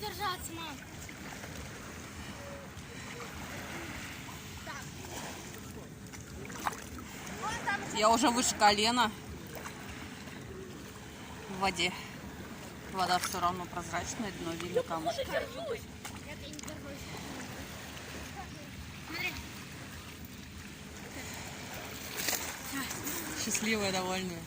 держаться, мам. Я уже выше колена в воде. Вода все равно прозрачная, дно видно камушки. Счастливая, довольная.